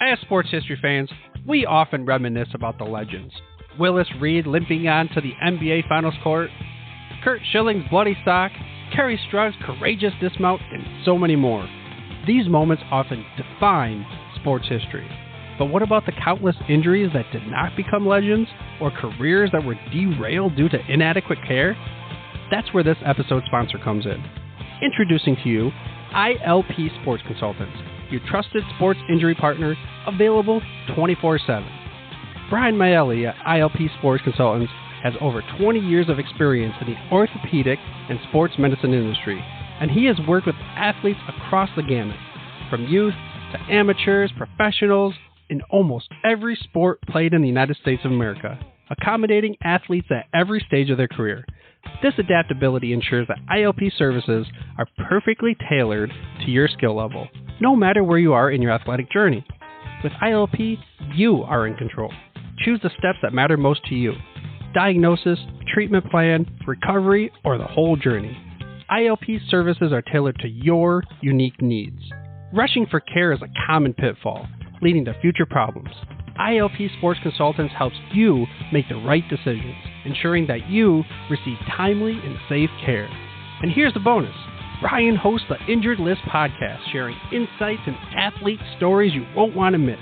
As sports history fans, we often reminisce about the legends. Willis Reed limping on to the NBA Finals court, Curt Schilling's bloody sock, Kerry Strug's courageous dismount, and so many more. These moments often define sports history. But what about the countless injuries that did not become legends, or careers that were derailed due to inadequate care? That's where this episode's sponsor comes in. Introducing to you, ILP Sports Consultants, your trusted sports injury partner, available 24/7. Brian Maelli at ILP Sports Consultants has over 20 years of experience in the orthopedic and sports medicine industry, and he has worked with athletes across the gamut, from youth to amateurs, professionals, in almost every sport played in the United States of America, accommodating athletes at every stage of their career. This adaptability ensures that ILP services are perfectly tailored to your skill level, no matter where you are in your athletic journey. With ILP, you are in control. Choose the steps that matter most to you. Diagnosis, treatment plan, recovery, or the whole journey. ILP services are tailored to your unique needs. Rushing for care is a common pitfall, leading to future problems. ILP Sports Consultants helps you make the right decisions, ensuring that you receive timely and safe care. And here's the bonus. Brian hosts the Injured List podcast, sharing insights and athlete stories you won't want to miss.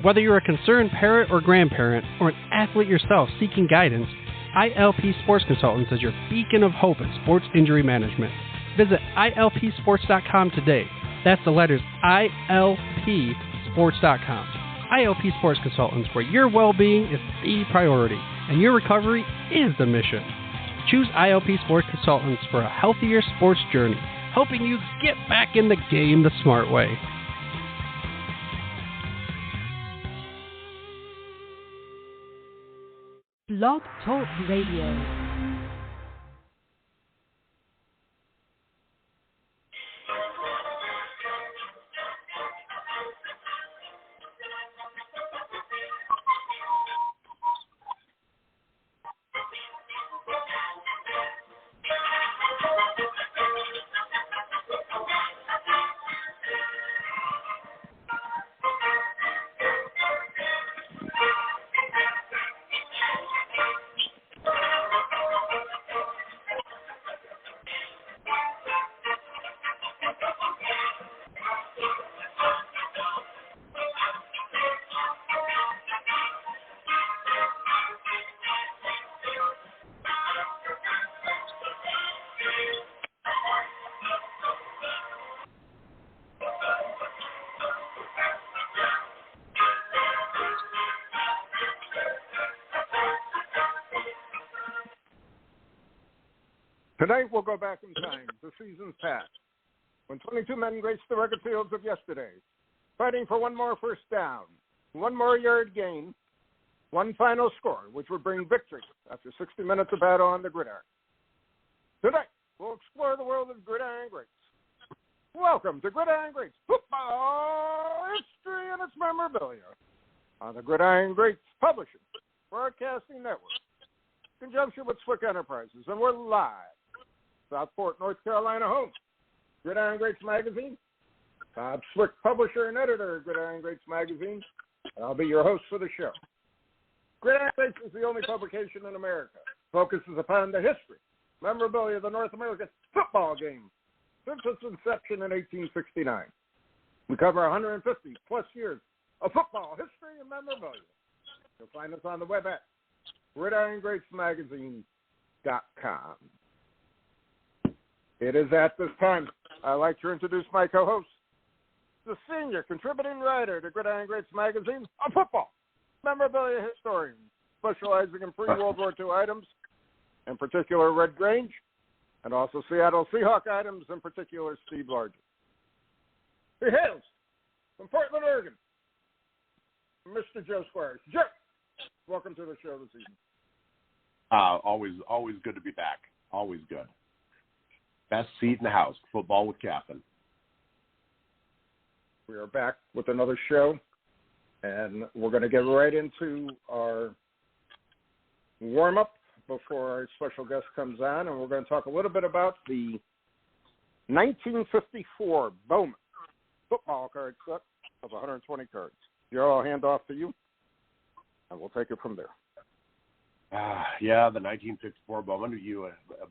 Whether you're a concerned parent or grandparent, or an athlete yourself seeking guidance, ILP Sports Consultants is your beacon of hope in sports injury management. Visit ILPsports.com today. That's the letters ILPsports.com. ILP Sports Consultants, where your well-being is the priority and your recovery is the mission. Choose ILP Sports Consultants for a healthier sports journey, helping you get back in the game the smart way. Blog Talk Radio. Tonight we'll go back in time to seasons past, when 22 men graced the rugged fields of yesterday, fighting for one more first down, one more yard gain, one final score, which would bring victory after 60 minutes of battle on the gridiron. Tonight we'll explore the world of Gridiron Greats. Welcome to Gridiron Greats, football history and its memorabilia, on the Gridiron Greats Publishing Broadcasting Network, in conjunction with Swick Enterprises, and we're live. Southport, North Carolina home. Gridiron Greats Magazine. Bob Swick, publisher and editor of Gridiron Greats Magazine. And I'll be your host for the show. Gridiron Greats is the only publication in America. Focuses upon the history, memorabilia of the North American football game since its inception in 1869. We cover 150 plus years of football history and memorabilia. You'll find us on the web at GridironGreatsMagazine.com. It is at this time I'd like to introduce my co-host, the senior contributing writer to Gridiron Greats Magazine, a football memorabilia historian, specializing in pre-World War II items, in particular Red Grange, and also Seattle Seahawk items, in particular Steve Largent. He hails from Portland, Oregon, Mr. Joe Squires. Joe, welcome to the show this evening. Always good to be back. Always good. Best seat in the house, football with Captain. We are back with another show, and we're going to get right into our warm-up before our special guest comes on, and we're going to talk a little bit about the 1954 Bowman football card set of 120 cards. Joe, I'll hand off to you, and we'll take it from there. Yeah, the 1954 Bowman.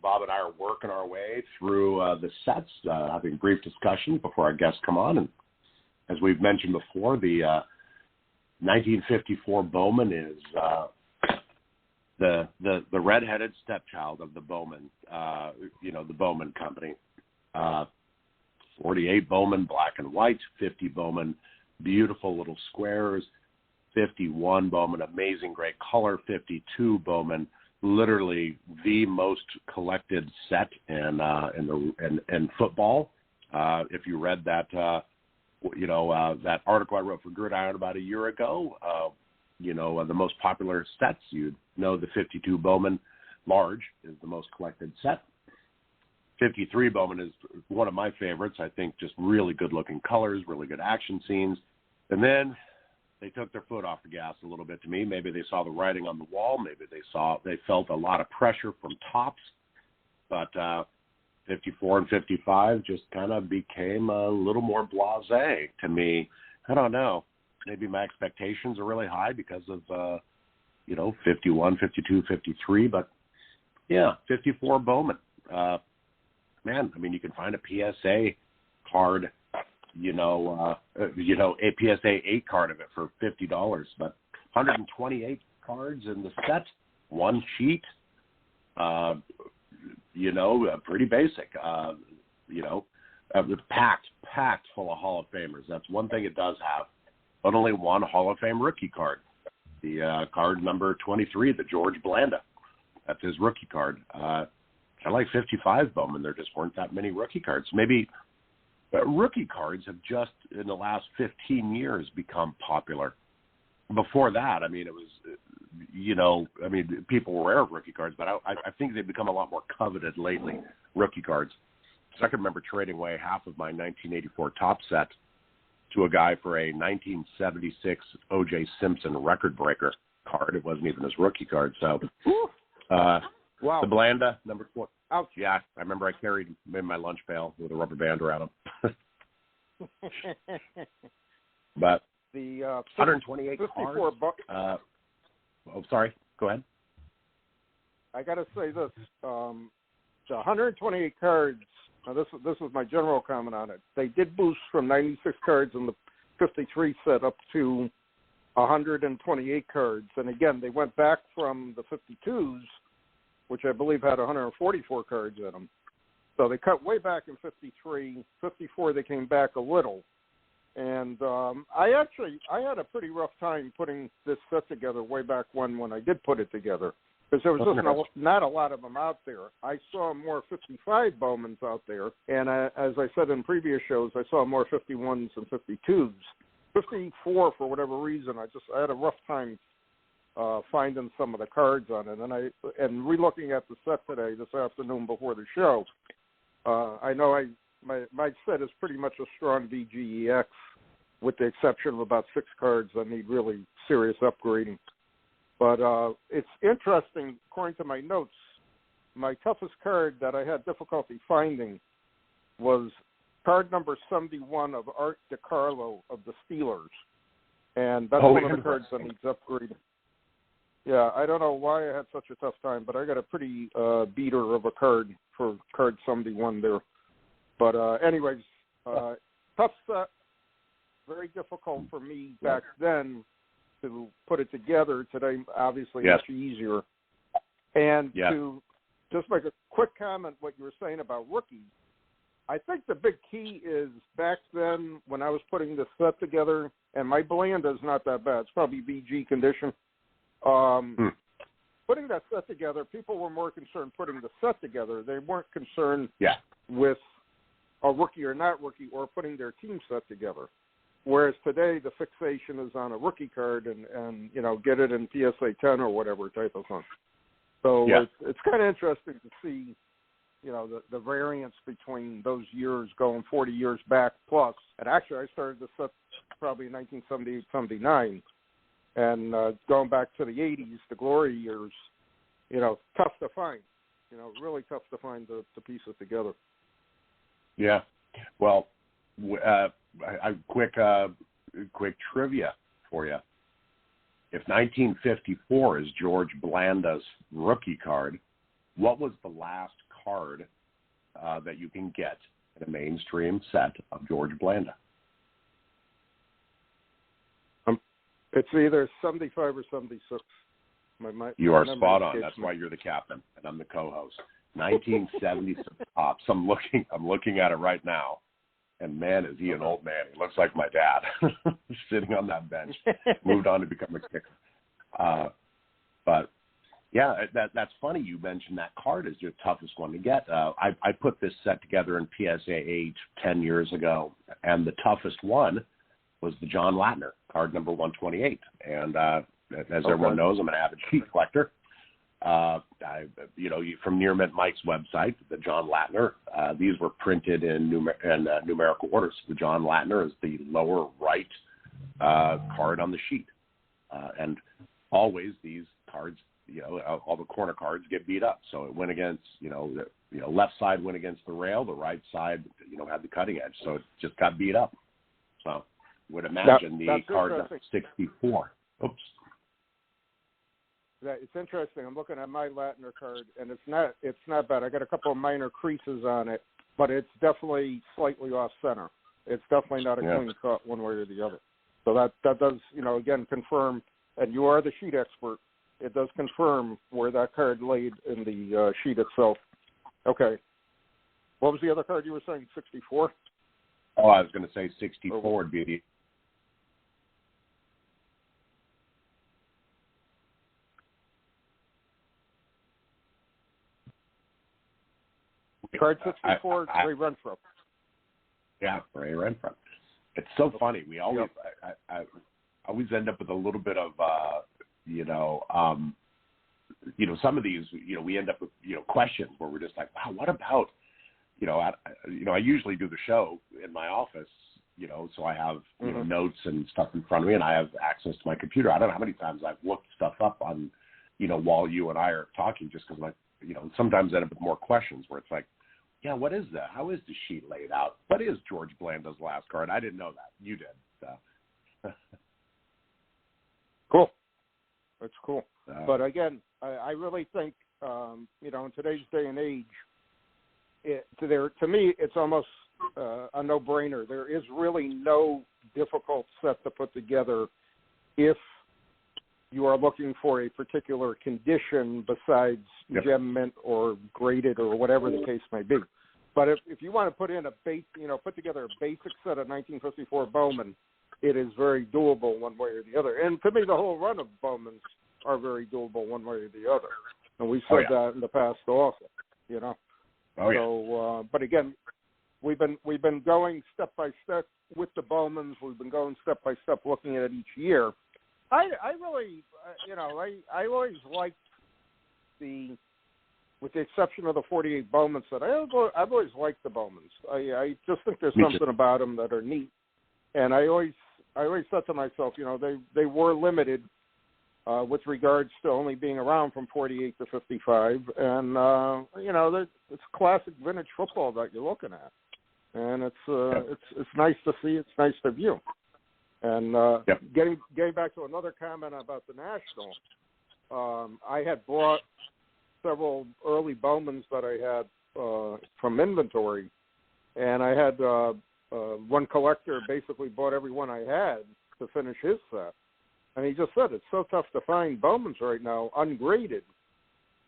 Bob and I are working our way through the sets, having brief discussions before our guests come on. And as we've mentioned before, the 1954 Bowman is the redheaded stepchild of the Bowman, the Bowman Company. 48 Bowman, black and white, 50 Bowman, beautiful little squares, 51 Bowman, amazing great color, 52 Bowman, literally the most collected set in football. If you read that, that article I wrote for Gridiron about a year ago, the most popular sets, you'd know the 52 Bowman large is the most collected set. 53 Bowman is one of my favorites. I think just really good looking colors, really good action scenes. And then they took their foot off the gas a little bit to me. Maybe they saw the writing on the wall. Maybe they felt a lot of pressure from tops. But 54 and 55 just kind of became a little more blasé to me. I don't know. Maybe my expectations are really high because of, 51, 52, 53. But, yeah, 54 Bowman. Man, I mean, you can find a PSA card, a PSA 8 card of it for $50, but 128 cards in the set, one sheet, pretty basic, packed full of Hall of Famers. That's one thing it does have, but only one Hall of Fame rookie card, the card number 23, the George Blanda. That's his rookie card. I like 55 Bowman. There just weren't that many rookie cards. Maybe rookie cards have just in the last 15 years become popular. Before that, I mean, it was, people were aware of rookie cards, but I think they've become a lot more coveted lately, rookie cards. So I can remember trading away half of my 1984 top set to a guy for a 1976 O.J. Simpson record breaker card. It wasn't even his rookie card. So, wow. The Blanda, number 4. Ouch. Yeah, I remember I carried him in my lunch pail with a rubber band around him. But the 128 cards. Sorry. Go ahead. I got to say this. The 128 cards, this was my general comment on it. They did boost from 96 cards in the 53 set up to 128 cards. And again, they went back from the 52s, which I believe had 144 cards in them. So they cut way back in 53. 54, they came back a little. And I had a pretty rough time putting this set together way back when I did put it together, because there was just not a lot of them out there. I saw more 55 Bowmans out there, and as I said in previous shows, I saw more 51s and 52s. 54, for whatever reason, I had a rough time finding some of the cards on it, and re-looking at the set today, this afternoon before the show, I know my set is pretty much a strong VGEX, with the exception of about 6 cards that need really serious upgrading. But it's interesting, according to my notes, my toughest card that I had difficulty finding was card number 71 of Art DiCarlo of the Steelers, and that's one of the cards that needs upgrading. Yeah, I don't know why I had such a tough time, but I got a pretty beater of a card for card 71 there. But anyways, tough set, very difficult for me back then to put it together. Today, obviously, much easier. And to just make a quick comment, what you were saying about rookies, I think the big key is back then when I was putting this set together, and my Blanda is not that bad. It's probably BG condition. Putting that set together, people were more concerned putting the set together. They weren't concerned with a rookie or not rookie or putting their team set together. Whereas today the fixation is on a rookie card and get it in PSA 10 or whatever type of thing. So it's kind of interesting to see, the variance between those years going 40 years back plus. And actually I started the set probably in 1978, 79. And going back to the 80s, the glory years, tough to find. Really tough to find to piece it together. Yeah. Well, quick trivia for you. If 1954 is George Blanda's rookie card, what was the last card that you can get in a mainstream set of George Blanda? It's either 75 or 76. You are spot on. That's why you're the captain and I'm the co-host. 1976 Pops. I'm looking at it right now, and man, is he an old man. He looks like my dad, sitting on that bench. Moved on to become a kicker. But yeah, that's funny. You mentioned that card is your toughest one to get. I put this set together in PSA 8 10 years ago, and the toughest one was the John Latner card number 128. And as everyone knows, I'm an avid sheet collector. From Near Mint Mike's website, the John Latner, these were printed in numerical orders. The John Latner is the lower right card on the sheet. And always these cards, all the corner cards get beat up. So it went against, left side went against the rail, the right side, had the cutting edge. So it just got beat up. So would imagine the card 64. Oops. Yeah, it's interesting. I'm looking at my Latner card, and it's not bad. I got a couple of minor creases on it, but it's definitely slightly off center. It's definitely not a clean cut one way or the other. So that does, again, confirm, and you are the sheet expert, it does confirm where that card laid in the sheet itself. Okay. What was the other card you were saying, 64? Oh, I was going to say 64 would be the... Card 64, Ray Renfro. Yeah, Ray Renfro. It's so funny. We always, I always end up with a little bit of, some of these, we end up with, questions where we're just like, wow, what about, I usually do the show in my office, so I have notes and stuff in front of me, and I have access to my computer. I don't know how many times I've looked stuff up on, while you and I are talking, just because sometimes I end up with more questions where it's like, yeah, what is that? How is the sheet laid out? What is George Blanda's last card? I didn't know that. You did. So. Cool. That's cool. But again, I really think, in today's day and age, to me, it's almost a no-brainer. There is really no difficult set to put together if you are looking for a particular condition besides gem mint or graded or whatever the case may be. But if you want to put together a basic set of 1954 Bowman, it is very doable one way or the other. And to me, the whole run of Bowmans are very doable one way or the other. And we've said that in the past also, So, but again, we've been going step by step with the Bowmans. We've been going step by step looking at it each year. I really, I always liked with the exception of the 48 Bowman set, I've always liked the Bowmans. I just think there's something about them that are neat. And I always said to myself, they were limited with regards to only being around from 48 to 55. And, it's classic vintage football that you're looking at. And it's nice to see. It's nice to view. And getting back to another comment about the National, I had brought several early Bowmans that I had from inventory, and I had one collector basically bought every one I had to finish his set. And he just said it's so tough to find Bowmans right now, ungraded.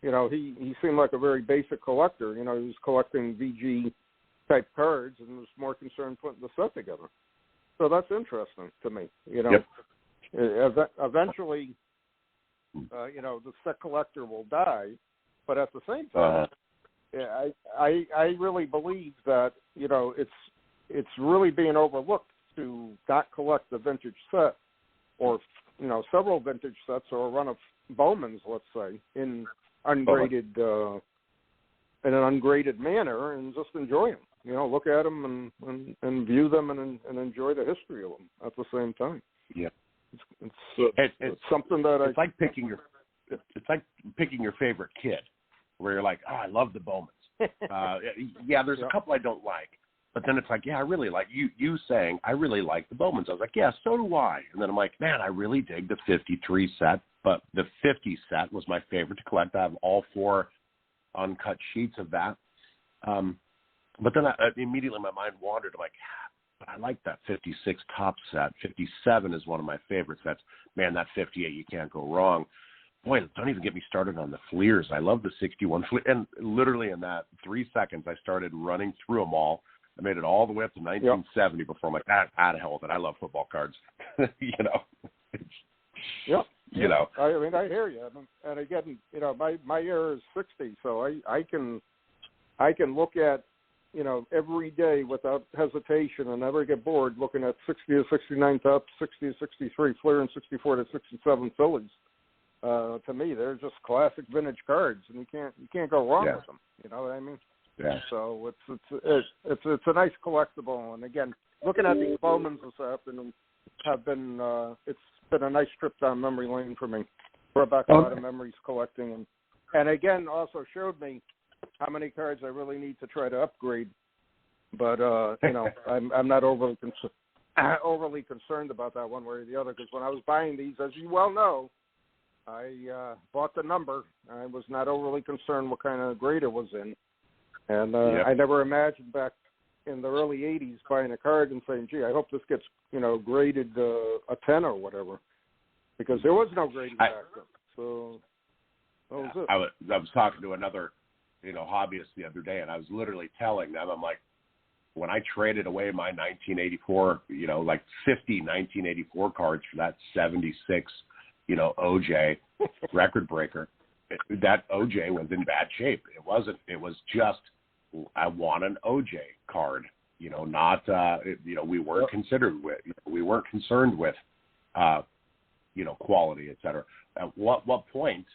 He seemed like a very basic collector. He was collecting VG-type cards and was more concerned putting the set together. So that's interesting to me. Eventually, the set collector will die, but at the same time, I really believe that it's really being overlooked to not collect the vintage set, or several vintage sets, or a run of Bowmans, let's say, in ungraded in an ungraded manner, and just enjoy them. Look at them and view them and enjoy the history of them at the same time. Yeah, it's something that it's like picking your favorite kid, where you're like, oh, I love the Bowmans. There's a couple I don't like, But then it's like, yeah, I really like you saying, I really like the Bowmans. I was like, yeah, so do I. And then I'm like, man, I really dig the 53 set, but the 50 set was my favorite to collect. I have all 4 uncut sheets of that. But then immediately my mind wandered. I'm like, but I like that 56 top set. 57 is one of my favorite sets. Man, that 58, you can't go wrong. Boy, don't even get me started on the Fleers. I love the 61 Fleer. And literally in that 3 seconds, I started running through them all. I made it all the way up to 1970 before I'm like, out of hell with it. I love football cards. You know. Yep. You know. I mean, I hear you. And again, you know, my era is 60, so I can look at, you know, every day without hesitation and never get bored looking at 60 to 69 top, 60 to 63 Fleer, and 64 to 67 Phillies. To me, they're just classic vintage cards, and you can't go wrong with them. You know what I mean? Yeah. So it's a nice collectible. And again, looking at these Bowmans this afternoon it's been a nice trip down memory lane for me. Brought back a lot of memories collecting, and again also showed me how many cards I really need to try to upgrade. But you know, I'm not overly concerned about that one way or the other, because when I was buying these, as you well know, I bought the number. I was not overly concerned what kind of grade it was in. And I never imagined back in the early 80s buying a card and saying, gee, I hope this gets, you know, graded a 10 or whatever, because there was no grading back then. So that was it. I was talking to another, you know, hobbyist the other day, and I was literally telling them, I'm like, when I traded away my 1984, you know, like 50 1984 cards for that 76, you know, OJ record breaker, that OJ was in bad shape. It was just, I want an OJ card, you know, not, you know, we weren't concerned with, you know, quality, et cetera. At what point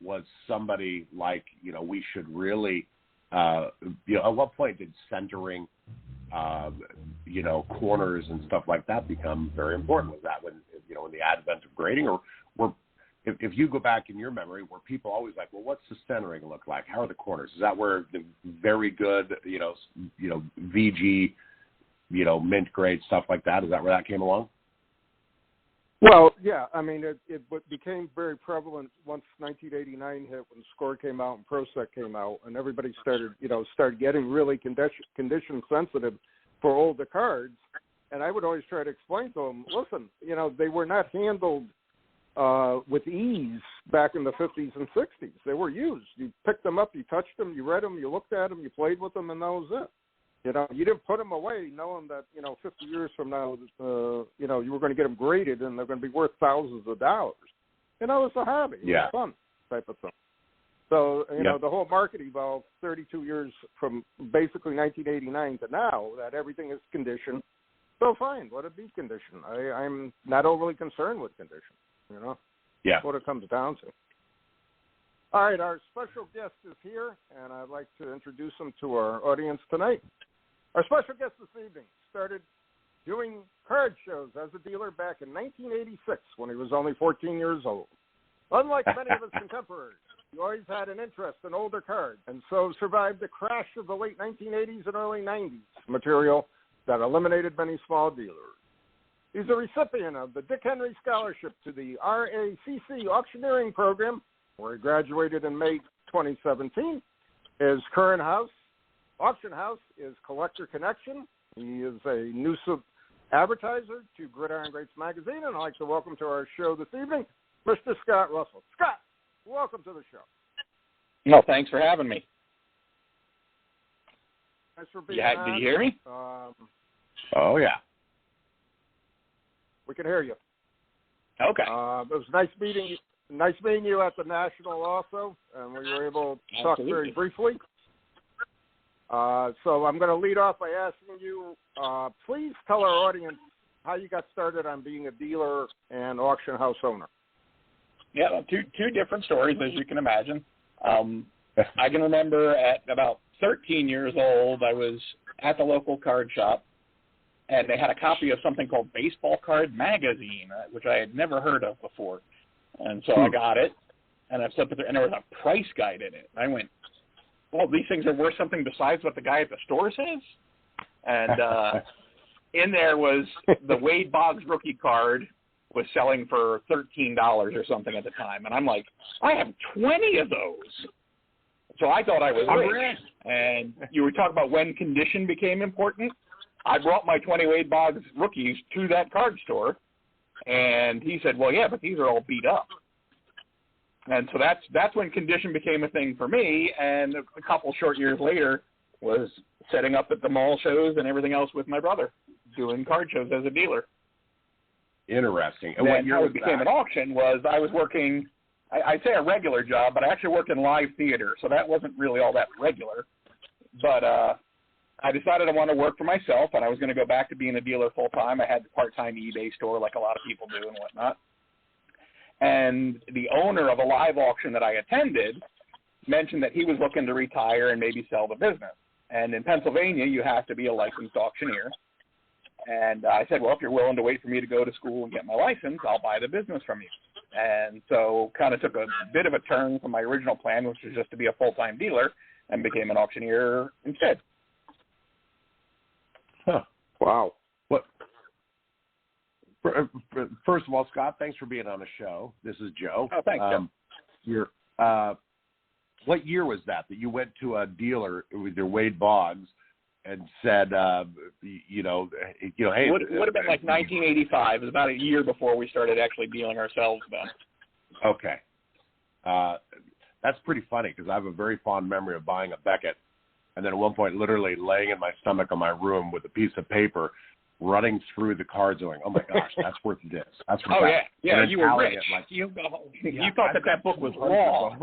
was somebody like, you know, we should really, you know, at what point did centering, you know, corners and stuff like that become very important? Was that when, you know, in the advent of grading, or if you go back in your memory, were people always like, well, what's the centering look like? How are the corners? Is that where the very good, you know, VG, you know, mint grade stuff like that? Is that where that came along? Well, yeah. I mean, it became very prevalent once 1989 hit, when Score came out and ProSec came out, and everybody started getting really condition sensitive for older cards. And I would always try to explain to them, listen, you know, they were not handled with ease back in the 50s and 60s. They were used. You picked them up, you touched them, you read them, you looked at them, you played with them, and that was it. You know, you didn't put them away knowing that, you know, 50 years from now, you know, you were going to get them graded and they're going to be worth thousands of dollars. You know, it's a hobby. Yeah. It's fun type of thing. So, you know, the whole market evolved 32 years from basically 1989 to now, that everything is conditioned. So fine, let it be conditioned. I'm not overly concerned with condition, you know. Yeah. That's what it comes down to. All right, our special guest is here, and I'd like to introduce him to our audience tonight. Our special guest this evening started doing card shows as a dealer back in 1986 when he was only 14 years old. Unlike many of his contemporaries, he always had an interest in older cards, and so survived the crash of the late 1980s and early 90s material that eliminated many small dealers. He's a recipient of the Dick Henry Scholarship to the RACC Auctioneering Program, where he graduated in May 2017. His current auction house is Collector Connection. He is a new advertiser to Gridiron Greats magazine, and I'd like to welcome to our show this evening Mr. Scott Russell. Scott, welcome to the show. No, thanks for having me. Thanks for being on. Did you hear me? Oh, yeah. We can hear you. Okay. It was nice meeting you at the National also, and we were able to talk very briefly. So I'm going to lead off by asking you, please tell our audience how you got started on being a dealer and auction house owner. Yeah, two different stories, as you can imagine. I can remember at about 13 years old, I was at the local card shop, and they had a copy of something called Baseball Card Magazine, which I had never heard of before. And so I got it, and I flipped it through, and there was a price guide in it. I went, well, these things are worth something besides what the guy at the store says? And in there was the Wade Boggs rookie card was selling for $13 or something at the time. And I'm like, I have 20 of those. So I thought I was rich. And you were talking about when condition became important. I brought my 20 Wade Boggs rookies to that card store. And he said, well, yeah, but these are all beat up. And so that's when condition became a thing for me. And a couple short years later was setting up at the mall shows and everything else with my brother, doing card shows as a dealer. Interesting. And then how it became an auction was I was working, I'd say a regular job, but I actually worked in live theater, so that wasn't really all that regular. But I decided I wanted to work for myself, and I was going to go back to being a dealer full-time. I had a part-time eBay store like a lot of people do and whatnot. And the owner of a live auction that I attended mentioned that he was looking to retire and maybe sell the business. And in Pennsylvania, you have to be a licensed auctioneer. And I said, well, if you're willing to wait for me to go to school and get my license, I'll buy the business from you. And so kind of took a bit of a turn from my original plan, which was just to be a full-time dealer, and became an auctioneer instead. Huh. Wow. What? First of all, Scott, thanks for being on the show. This is Joe. Oh, thanks, Joe. What year was that you went to a dealer with your Wade Boggs and said, hey, would have been like 1985. It was about a year before we started actually dealing ourselves then. Okay. That's pretty funny because I have a very fond memory of buying a Beckett and then at one point literally laying in my stomach on my room with a piece of paper running through the cards going, oh, my gosh, that's worth this. That's worth that. Yeah, you were rich. Like, you thought that book was wrong.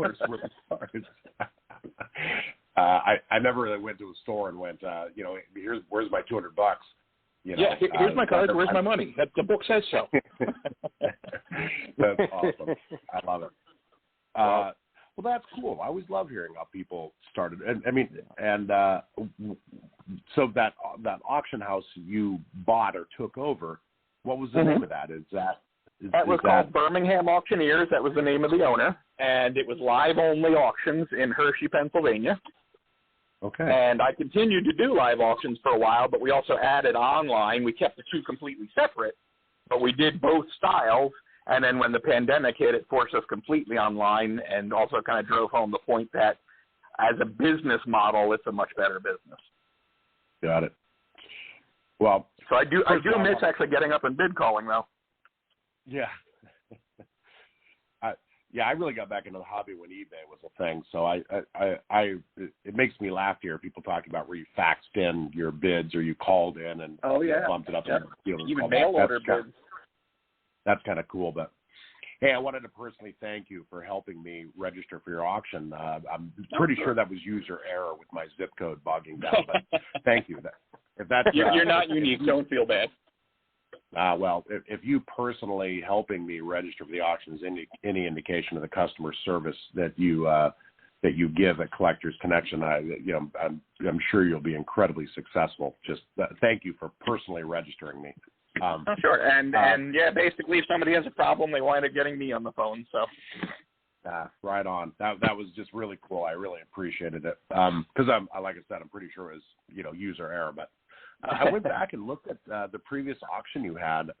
I never really went to a store and went, where's my $200? Here's my card. Where's my money? The book says so. That's awesome. I love it. Well, that's cool. I always love hearing how people started. So that auction house you bought or took over, what was the name of that? That was called Birmingham Auctioneers. That was the name of the owner, and it was live-only auctions in Hershey, Pennsylvania. Okay. And I continued to do live auctions for a while, but we also added online. We kept the two completely separate, but we did both styles. And then when the pandemic hit, it forced us completely online and also kind of drove home the point that as a business model, it's a much better business. Got it. Well, so I do miss actually getting up and bid calling, though. Yeah. I really got back into the hobby when eBay was a thing. So it makes me laugh to hear people talking about where you faxed in your bids or you called in and bumped it up. Yep. Even mail order bids. That's kind of cool. But hey, I wanted to personally thank you for helping me register for your auction. I'm pretty sure that was user error with my zip code bogging down. But thank you. You're not unique. Don't feel bad. Well, if you personally helping me register for the auction is any indication of the customer service that you give at Collectors Connection, I'm sure you'll be incredibly successful. Just thank you for personally registering me. Sure, and basically, if somebody has a problem, they wind up getting me on the phone. So, right on. That was just really cool. I really appreciated it because like I said, I'm pretty sure it was user error. But I went back and looked at the previous auction you had.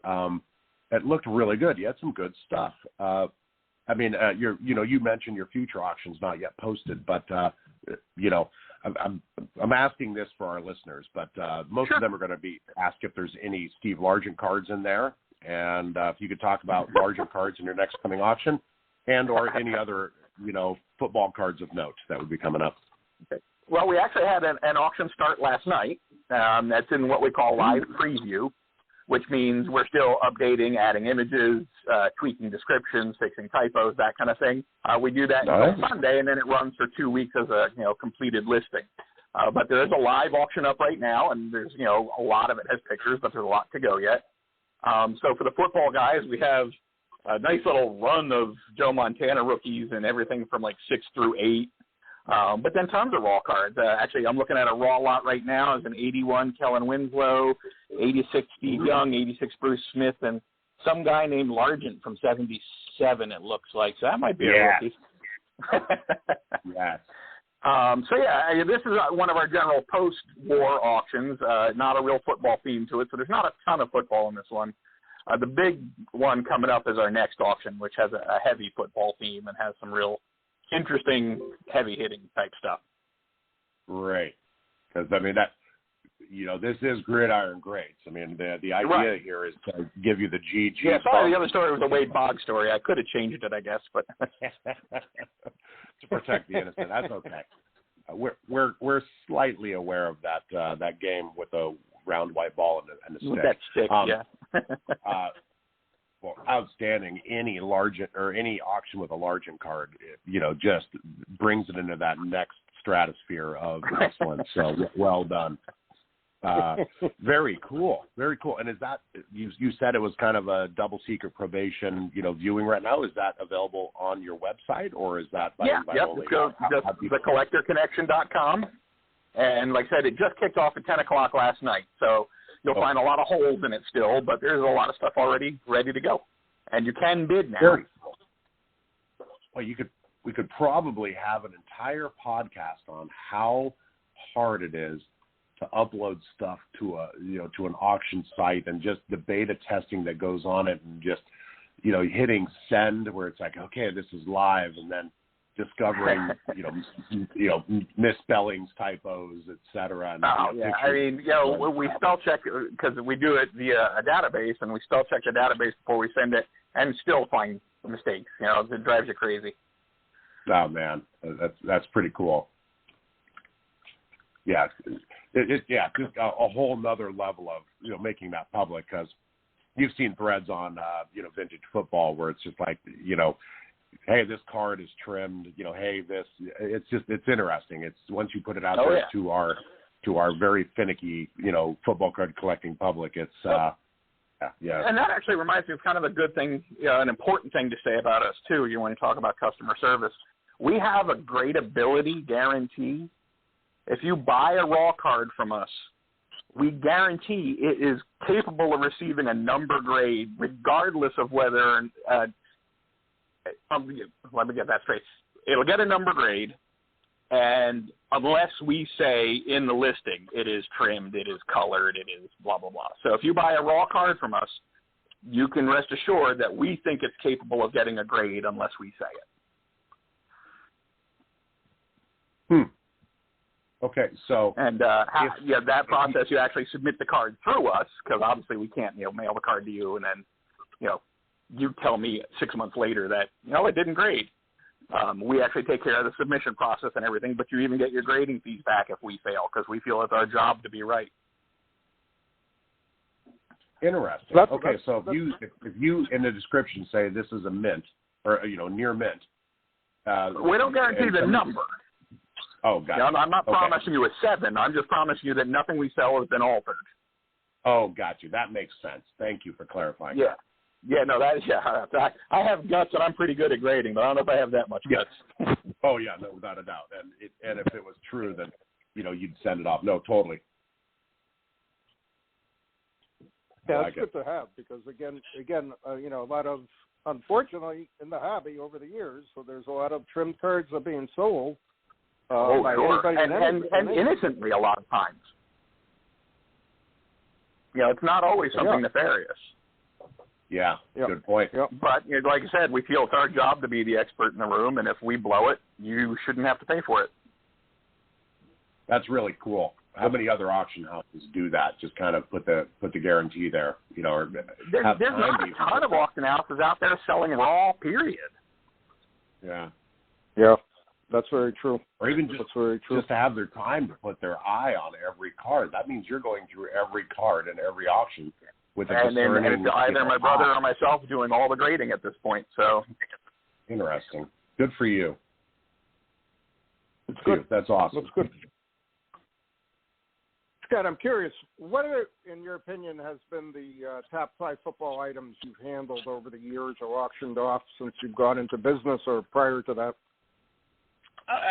It looked really good. You had some good stuff. You mentioned your future auction's not yet posted, but I'm asking this for our listeners, but most of them are going to be asked if there's any Steve Largent cards in there, and if you could talk about Largent cards in your next coming auction, and or any other football cards of note that would be coming up. Okay. Well, we actually had an auction start last night. That's in what we call live preview, which means we're still updating, adding images, tweaking descriptions, fixing typos, that kind of thing. We do that until Sunday, and then it runs for 2 weeks as a completed listing. But there is a live auction up right now, and there's a lot of it has pictures, but there's a lot to go yet. So for the football guys, we have a nice little run of Joe Montana rookies and everything from like 6 through 8. But then tons of raw cards. Actually, I'm looking at a raw lot right now. It's an 81 Kellen Winslow, 86 Steve Young, 86 Bruce Smith, and some guy named Largent from 77, it looks like. So that might be a rookie. Yes. This is one of our general post-war auctions, not a real football theme to it, so there's not a ton of football in this one. The big one coming up is our next auction, which has a heavy football theme and has some real interesting heavy-hitting type stuff. Right. Because, I mean, this is Gridiron Greats. I mean, the idea here is to give you the GG. Yeah, sorry, the other story was the Wade Boggs story. I could have changed it, I guess, but to protect the innocent. That's okay. We're slightly aware of that game with a round white ball and a stick. With that stick, Well, outstanding. Any auction with a Largent card, just brings it into that next stratosphere of excellence. So well done. Very cool. Very cool. And is that, you said it was kind of a double secret probation, viewing right now. Is that available on your website, or is that by only? Go to thecollectorconnection.com. And like I said, it just kicked off at 10 o'clock last night. So you'll find a lot of holes in it still, but there's a lot of stuff already ready to go. And you can bid now. Very cool. Well, we could probably have an entire podcast on how hard it is to upload stuff to an auction site, and just the beta testing that goes on it, and just hitting send where it's like, okay, this is live, and then discovering misspellings, typos, etc. We spell check because we do it via a database, and we spell check the database before we send it, and still find mistakes. It drives you crazy. Oh man, that's pretty cool. Yeah, just a whole nother level of making that public, because you've seen threads on vintage football where it's just like hey, this card is trimmed, hey, this, it's interesting. It's once you put it out there to our very finicky football card collecting public, it's And that actually reminds me of kind of a good thing, an important thing to say about us too. You want to talk about customer service. We have a grade ability guarantee. If you buy a raw card from us, we guarantee it is capable of receiving a number grade, regardless of whether. Let me get that straight. It'll get a number grade, and unless we say in the listing it is trimmed, it is colored, it is blah blah blah. So if you buy a raw card from us, you can rest assured that we think it's capable of getting a grade, unless we say it. Okay, so that process, you actually submit the card through us, because obviously we can't mail the card to you and then you tell me 6 months later that it didn't grade. We actually take care of the submission process and everything, but you even get your grading fees back if we fail, because we feel it's our job to be right. Interesting. So if you in the description say this is a mint, or near mint, we don't guarantee the number. Oh, gotcha. I'm not promising you a 7. I'm just promising you that nothing we sell has been altered. Oh, got you. That makes sense. Thank you for clarifying. Yeah. Yeah, no, I have guts, and I'm pretty good at grading, but I don't know if I have that much guts. Oh, yeah, no, without a doubt. And if it was true, then, you'd send it off. No, totally. Yeah, it's good to have, because, again, a lot of, unfortunately, in the hobby over the years, so there's a lot of trimmed cards that are being sold. By sure. And innocently a lot of times. It's not always something nefarious. Yeah, good point. Yep. But like I said, we feel it's our job to be the expert in the room, and if we blow it, you shouldn't have to pay for it. That's really cool. How many other auction houses do that? Just kind of put the guarantee there, or there's not a ton of auction houses out there selling raw. Period. Yeah. Yeah. That's very true. Or even just to have their time to put their eye on every card. That means you're going through every card in every auction with and it's either my brother or myself doing all the grading at this point. So interesting. Good for you. It's good. That's awesome. That's good. Scott, I'm curious, what, in your opinion, has been the top 5 football items you've handled over the years or auctioned off since you've gone into business, or prior to that?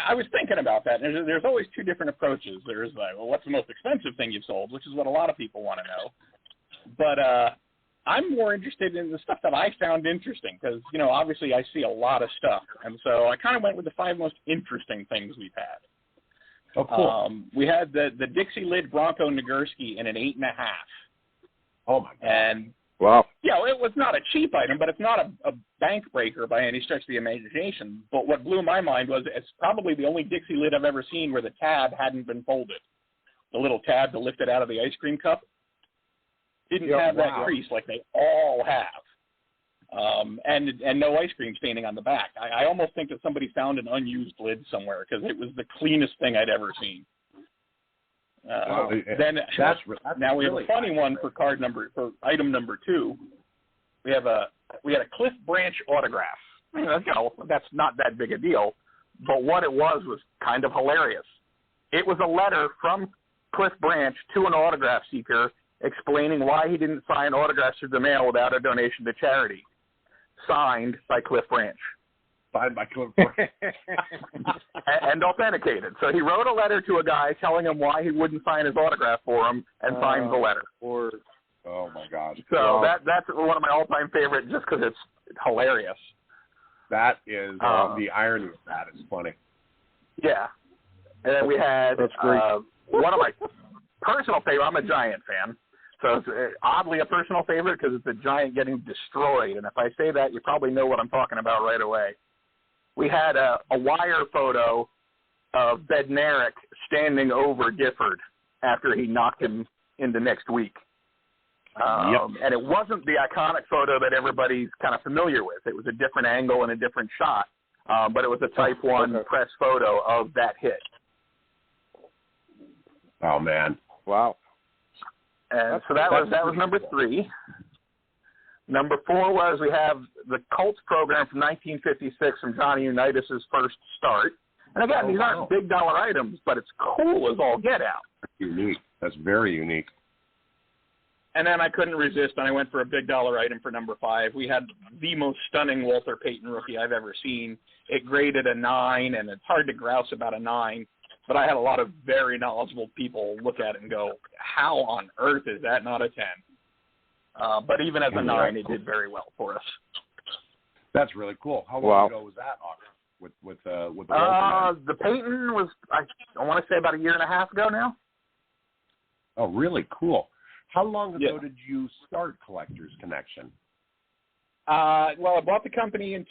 I was thinking about that. There's always 2 different approaches. There's what's the most expensive thing you've sold, which is what a lot of people want to know. But I'm more interested in the stuff that I found interesting, because, obviously I see a lot of stuff. And so I kind of went with the 5 most interesting things we've had. Oh, cool. We had the Dixie Lid Bronco Nagurski in an 8.5. Oh, my God. And, Wow. it was not a cheap item, but it's not a bank breaker by any stretch of the imagination. But what blew my mind was it's probably the only Dixie Lid I've ever seen where the tab hadn't been folded. The little tab to lift it out of the ice cream cup didn't have that crease like they all have. And no ice cream staining on the back. I almost think that somebody found an unused lid somewhere because it was the cleanest thing I'd ever seen. Now we have a funny one for item number 2. We had a Cliff Branch autograph. That's not that big a deal, but what it was kind of hilarious. It was a letter from Cliff Branch to an autograph seeker explaining why he didn't sign autographs through the mail without a donation to charity. Signed by Cliff Branch. Signed by Cliff Branch. And authenticated. So he wrote a letter to a guy telling him why he wouldn't sign his autograph for him and signed the letter. Oh, my gosh. So that's one of my all-time favorites just because it's hilarious. That is, the irony of that is funny. Yeah. And then we had one of my personal favorites. I'm a Giant fan. So it's oddly a personal favorite because it's a Giant getting destroyed. And if I say that, you probably know what I'm talking about right away. We had a wire photo of Bednarik standing over Gifford after he knocked him into next week. And it wasn't the iconic photo that everybody's kind of familiar with. It was a different angle and a different shot. But it was a Type 1 press photo of that hit. Oh, man. Wow. And so that was number 3. Number 4 was we have the Colts program from 1956 from Johnny Unitas' first start. And again, these aren't big dollar items, but it's cool as all get out. Unique. That's very unique. And then I couldn't resist, and I went for a big dollar item for number 5. We had the most stunning Walter Payton rookie I've ever seen. It graded a 9, and it's hard to grouse about a 9. But I had a lot of very knowledgeable people look at it and go, how on earth is that not a 10? But even as a 9, it did very well for us. That's really cool. How long ago was that, August, with the Walter? The Payton was, I want to say about a year and a half ago now. Oh, really cool. How long ago did you start Collectors Connection? Well, I bought the company in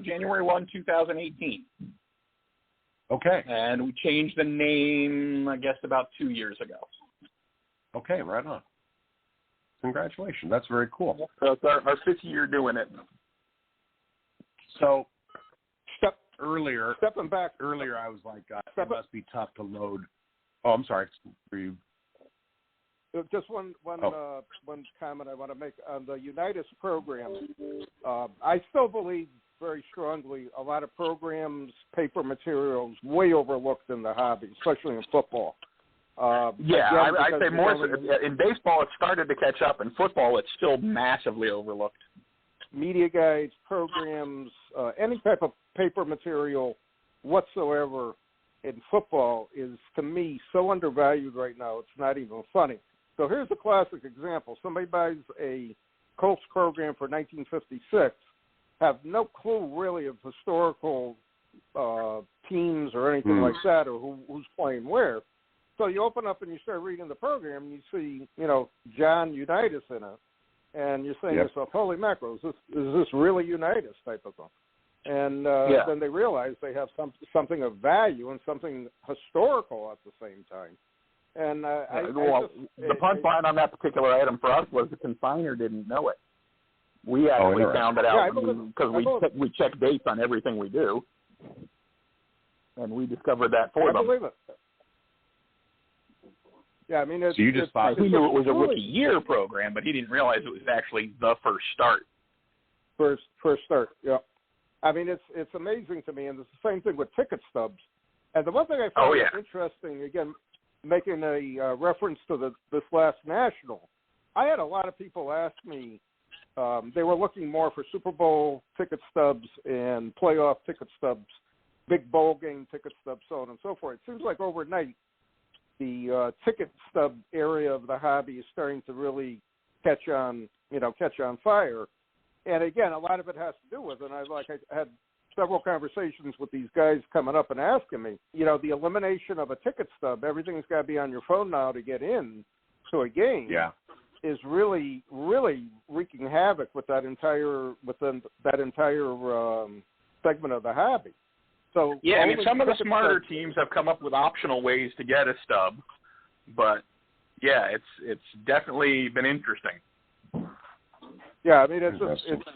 January 1, 2018. Okay. And we changed the name, I guess, about 2 years ago. Okay, right on. Congratulations. That's very cool. So it's our 5th year doing it. So, stepping back earlier, I was like, it must be tough to load. Oh, I'm sorry. Were you? Just one comment I want to make on the Unitas program. I still believe very strongly a lot of programs, paper materials, way overlooked in the hobby, especially in football. I'd say more so. In baseball, it started to catch up. In football, it's still massively overlooked. Media guides, programs, any type of paper material whatsoever in football is, to me, so undervalued right now, it's not even funny. So here's a classic example. Somebody buys a Colts program for 1956, have no clue really of historical teams or anything like that, or who's playing where. So you open up and you start reading the program, and you see, John Unitas in it, and you're saying to yourself, holy mackerel, is this really Unitas type of thing? And then they realize they have something of value and something historical at the same time. And the punchline on that particular item for us was the consignor didn't know it. We actually found it out because we check dates on everything we do, and we discovered that for them. I believe it. Yeah, I mean, so you just thought he knew it was a rookie year program, but he didn't realize it was actually the first start. First start, yeah. I mean, it's amazing to me, and it's the same thing with ticket stubs. And the one thing I found interesting, again, making a reference to this last National, I had a lot of people ask me, they were looking more for Super Bowl ticket stubs and playoff ticket stubs, big bowl game ticket stubs, so on and so forth. It seems like overnight, the ticket stub area of the hobby is starting to really catch on fire. And again, a lot of it has to do with, and I had several conversations with these guys coming up and asking me, the elimination of a ticket stub, everything's got to be on your phone now to get in to a game. Yeah. Is really, really wreaking havoc with that entire segment of the hobby. So yeah, I mean, some of the smarter teams have come up with optional ways to get a stub, but yeah, it's definitely been interesting. Yeah, I mean, it's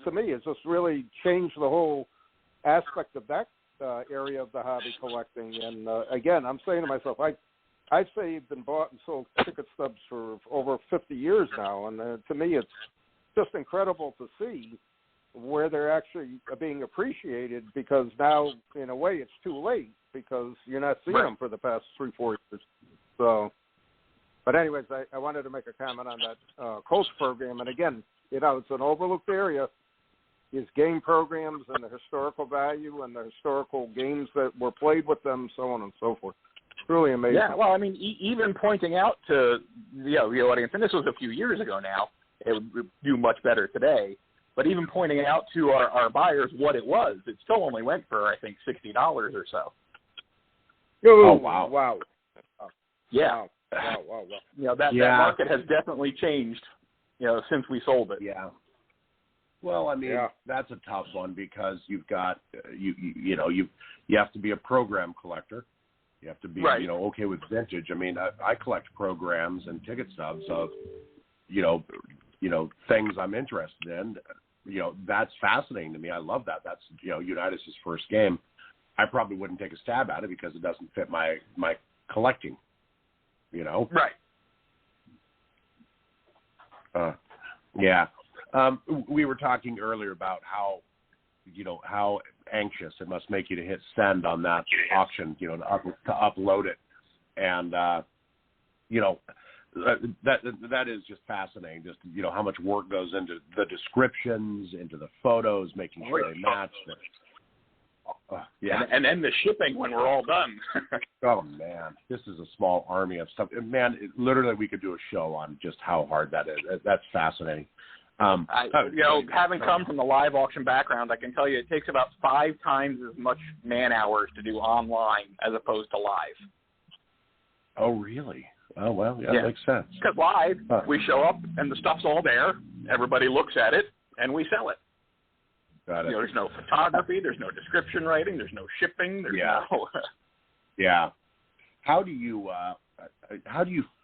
to me, it's just really changed the whole aspect of that area of the hobby collecting. And again, I'm saying to myself, I've saved and bought and sold ticket stubs for over 50 years now, and to me, it's just incredible to see where they're actually being appreciated, because now, in a way, it's too late because you're not seeing them for the past 3-4 years. So, but anyways, I wanted to make a comment on that Colts program, and again, it's an overlooked area. Is game programs and the historical value and the historical games that were played with them, so on and so forth. It's really amazing. Yeah, well, I mean, even pointing out to the audience, and this was a few years ago now, it would do much better today, but even pointing out to our buyers what it was, it still only went for, I think, $60 or so. Oh, wow. Wow. Yeah. Wow. That market has definitely changed, since we sold it. Yeah. Well, I mean, that's a tough one because you've got, you have to be a program collector. You have to be, okay with vintage. I mean, I collect programs and ticket stubs of, things I'm interested in. That's fascinating to me. I love that. That's, Unitas' first game. I probably wouldn't take a stab at it because it doesn't fit my collecting, Right. Yeah. We were talking earlier about how anxious it must make you to hit send on that auction, to upload it. And, that is just fascinating. Just, how much work goes into the descriptions, into the photos, making sure they match. Yeah. And then the shipping when we're all done. Oh, man. This is a small army of stuff. Man, literally we could do a show on just how hard that is. That's fascinating. Having come from the live auction background, I can tell you it takes about 5 times as much man hours to do online as opposed to live. Oh, really? Oh, well, that makes sense. Because live, we show up and the stuff's all there. Everybody looks at it, and we sell it. Got it. There's no photography. There's no description writing. There's no shipping. There's no... Yeah. How do you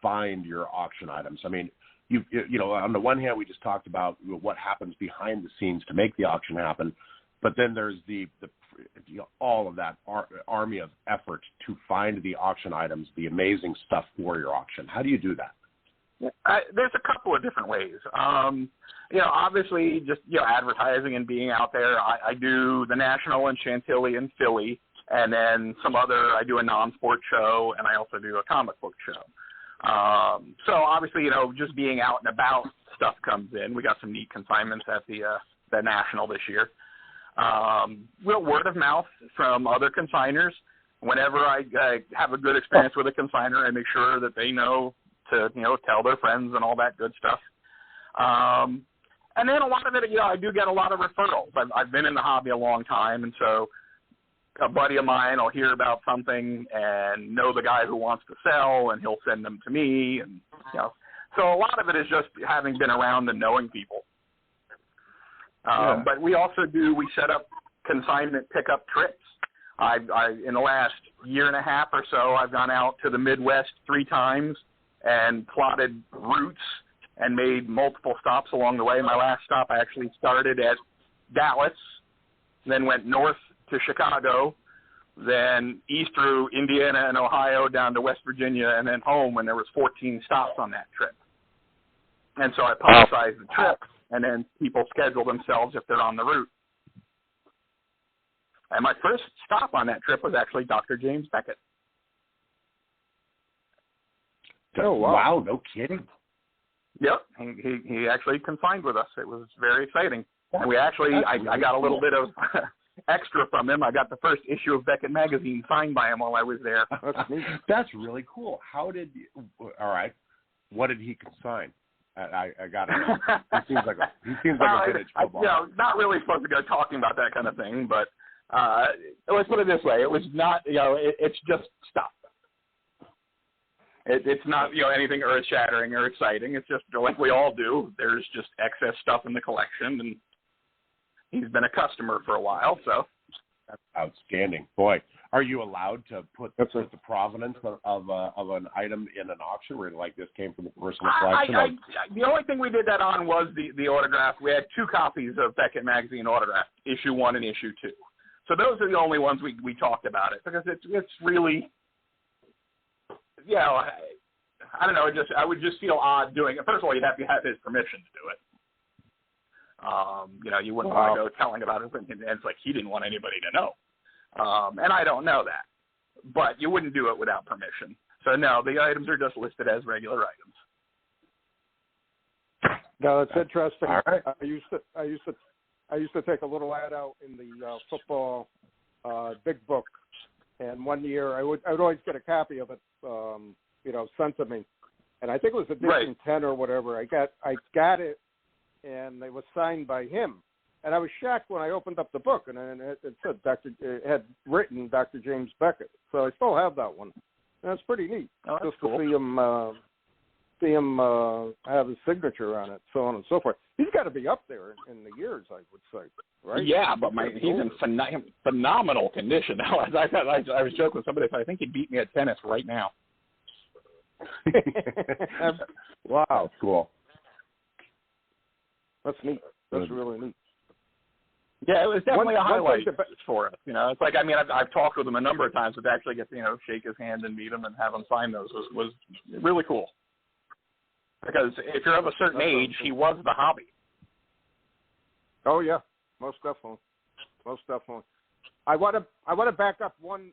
find your auction items? I mean, you on the one hand, we just talked about what happens behind the scenes to make the auction happen, but then there's the all of that army of effort to find the auction items, the amazing stuff for your auction. How do you do that? There's a couple of different ways. Obviously just advertising and being out there. I do the National in Chantilly and Philly, and then I do a non-sport show, and I also do a comic book show. So obviously, just being out and about, stuff comes in. We got some neat consignments at the National this year. Word of mouth from other consigners. Whenever I have a good experience with a consigner, I make sure that they know to tell their friends and all that good stuff. And then a lot of it, I do get a lot of referrals. I've been in the hobby a long time, and so a buddy of mine will hear about something and know the guy who wants to sell, and he'll send them to me. And so a lot of it is just having been around and knowing people. But we also we set up consignment pickup trips. I in the last year and a half or so, I've gone out to the Midwest 3 times and plotted routes and made multiple stops along the way. My last stop, I actually started at Dallas, then went north to Chicago, then east through Indiana and Ohio down to West Virginia, and then home, and there was 14 stops on that trip. And so I publicized the trip, and then people schedule themselves if they're on the route. And my first stop on that trip was actually Dr. James Beckett. Oh, wow, no kidding. Yep, he actually consigned with us. It was very exciting. And we actually, I got a little bit of extra from him. I got the first issue of Beckett magazine signed by him while I was there. That's really cool. All right, what did he consign? I got it. He seems like a vintage football. Not really supposed to go talking about that kind of thing, but Let's put it this way. It was not, it's just stuff. It's not, anything earth-shattering or exciting. It's just like we all do. There's just excess stuff in the collection, and he's been a customer for a while, so. That's outstanding. Boy, are you allowed to put the provenance of an item in an auction where like this came from a personal collection? The only thing we did that on was the autograph. We had 2 copies of Beckett Magazine autograph, issue 1 and issue 2. So those are the only ones we talked about it because it's really, I don't know. I would just feel odd doing it. First of all, you'd have to have his permission to do it. You wouldn't want to go telling about it, and it's like he didn't want anybody to know. And I don't know that. But you wouldn't do it without permission. So, no, the items are just listed as regular items. No, it's interesting. All right. I used to take a little ad out in the football big book, and one year I would always get a copy of it, sent to me, and I think it was edition 10 or whatever. I got it, and it was signed by him, and I was shocked when I opened up the book, and it said it had written Dr. James Beckett, so I still have that one. And that's pretty neat. Oh, that's just cool. To see him have his signature on it, so on and so forth. He's got to be up there in the years, I would say, right? Yeah, but he's in phenomenal condition now. I was joking with somebody, I think he'd beat me at tennis right now. Wow, cool. That's neat. That's really neat. Yeah, it was definitely a highlight for us. It's like, I've talked with him a number of times, but to actually get to, shake his hand and meet him and have him sign those was really cool. Because if you're of a certain age, he was the hobby. Oh yeah, most definitely. I want to back up one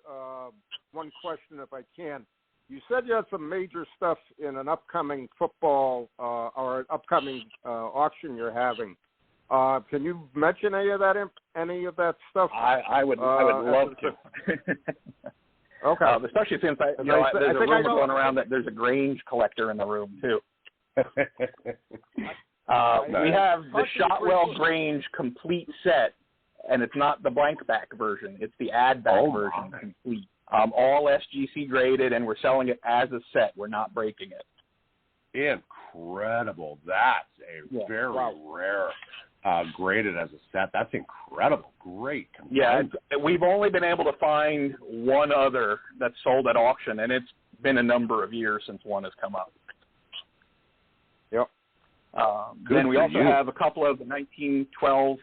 question if I can. You said you had some major stuff in an upcoming football or an upcoming auction you're having. Can you mention any of that stuff? I would love to. Okay. Especially since there's a rumor going around that there's a Grange collector in the room too. We have the Shotwell Grange complete set, and it's not the blank back version; it's the add back version complete. All SGC graded, and we're selling it as a set. We're not breaking it. Incredible! That's a very rare graded as a set. That's incredible. Great. Yeah, we've only been able to find one other that's sold at auction, and it's been a number of years since one has come up. Yep. Then we also have a couple of 1912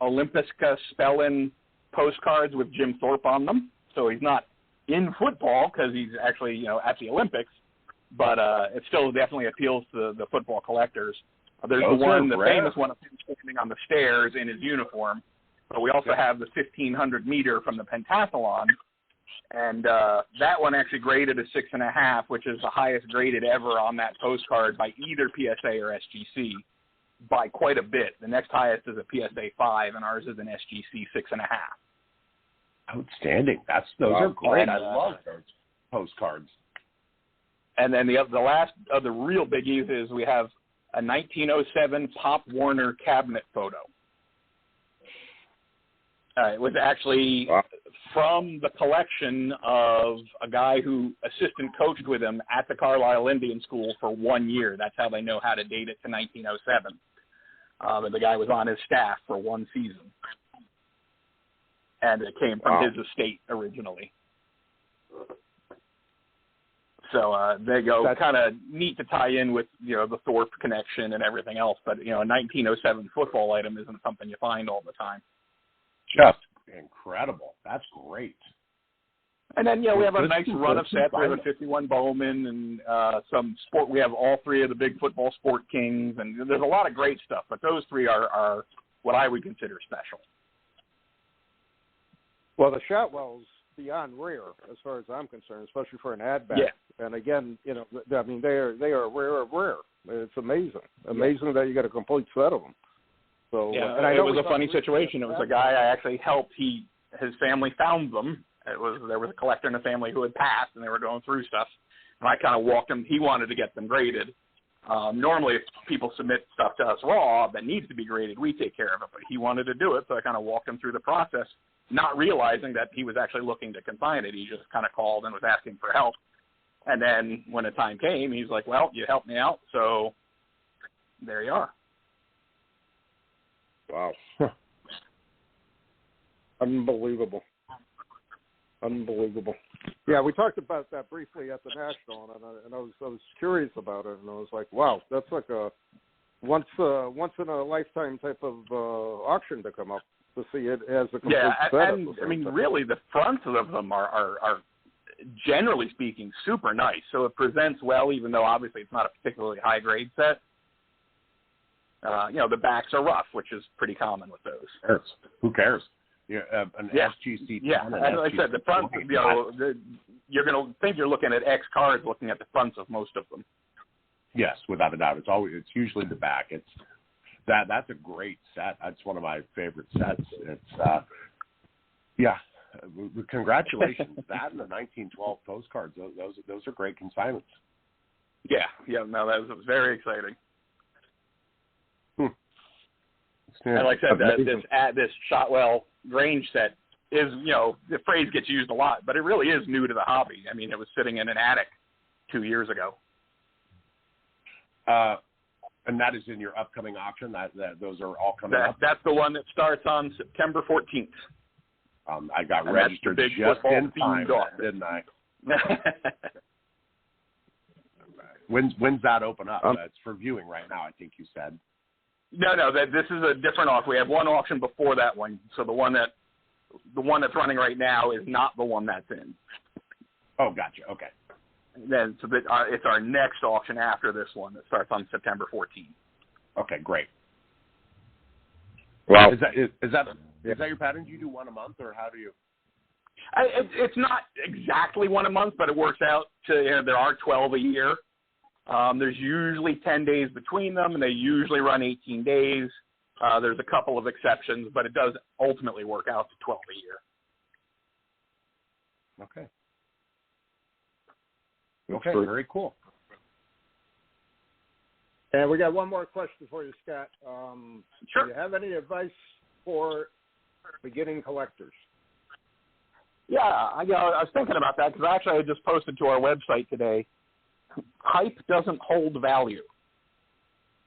Olympiska Spellen postcards with Jim Thorpe on them. So he's not in football because he's actually, at the Olympics, but it still definitely appeals to the football collectors. There's the famous one of him standing on the stairs in his uniform, but we also have the 1,500 meter from the pentathlon, and that one actually graded a 6.5, which is the highest graded ever on that postcard by either PSA or SGC by quite a bit. The next highest is a PSA 5, and ours is an SGC 6.5. Outstanding. Those are great. I love those postcards. And then the last of the real biggies is we have a 1907 Pop Warner cabinet photo. It was actually from the collection of a guy who assistant coached with him at the Carlisle Indian School for 1 year. That's how they know how to date it to 1907. And the guy was on his staff for one season. And it came from his estate originally. So there you go. Kind of neat to tie in with, the Thorpe connection and everything else. But, a 1907 football item isn't something you find all the time. Just incredible. That's great. And then, we have a nice run of sets. We have a 51 Bowman and some sport. We have all three of the big football sport kings. And there's a lot of great stuff. But those three are what I would consider special. Well, the Shotwell's beyond rare as far as I'm concerned, especially for an ad back. Yeah. And again, they are rare of rare. It's amazing that you got a complete set of them. So and it was a funny situation. It was a guy I actually helped. His family found them. There was a collector in the family who had passed, and they were going through stuff. And I kind of walked him. He wanted to get them graded. Normally, if people submit stuff to us raw that needs to be graded, we take care of it. But he wanted to do it, so I kind of walked him through the process. not realizing that he was actually looking to consign it. He just kind of called and was asking for help. And then when the time came, he's like, well, you helped me out, so there you are. Wow. Unbelievable. Yeah, we talked about that briefly at the National, and I was curious about it, and I was like, wow, that's like a once in a lifetime type of auction to come up to see it as a complete set. And I mean, really, the fronts of them are generally speaking super nice. So it presents well, even though obviously it's not a particularly high grade set. The backs are rough, which is pretty common with those. Who cares? Yeah, an SGC. Yeah, and like I said, the front, you're going to think you're looking at X cards looking at the fronts of most of them. Yes, without a doubt. It's usually the back. That's a great set. That's one of my favorite sets. It's congratulations. That and the 1912 postcards. Those are great consignments. Yeah. No, that was very exciting. And like I said, this Shotwell Grange set is, the phrase gets used a lot, but it really is new to the hobby. I mean, it was sitting in an attic 2 years ago. And that is in your upcoming auction. Those are all coming up. That's the one that starts on September 14th. I got registered just in time, didn't I? When's that open up? It's for viewing right now, I think you said. No, this is a different auction. We have one auction before that one. So the one that's running right now is not the one that's in. Oh, gotcha. Okay. Then it's our next auction after this one that starts on September 14th. Okay, great. Wow. Is that your pattern? Do you do one a month, or how do you? It's not exactly one a month, but it works out to there are 12 a year. There's usually 10 days between them, and they usually run 18 days. There's a couple of exceptions, but it does ultimately work out to 12 a year. Okay. Okay, very cool. And we got one more question for you, Scott. Sure. Do you have any advice for beginning collectors? Yeah, I was thinking about that because actually I just posted to our website today. Hype doesn't hold value.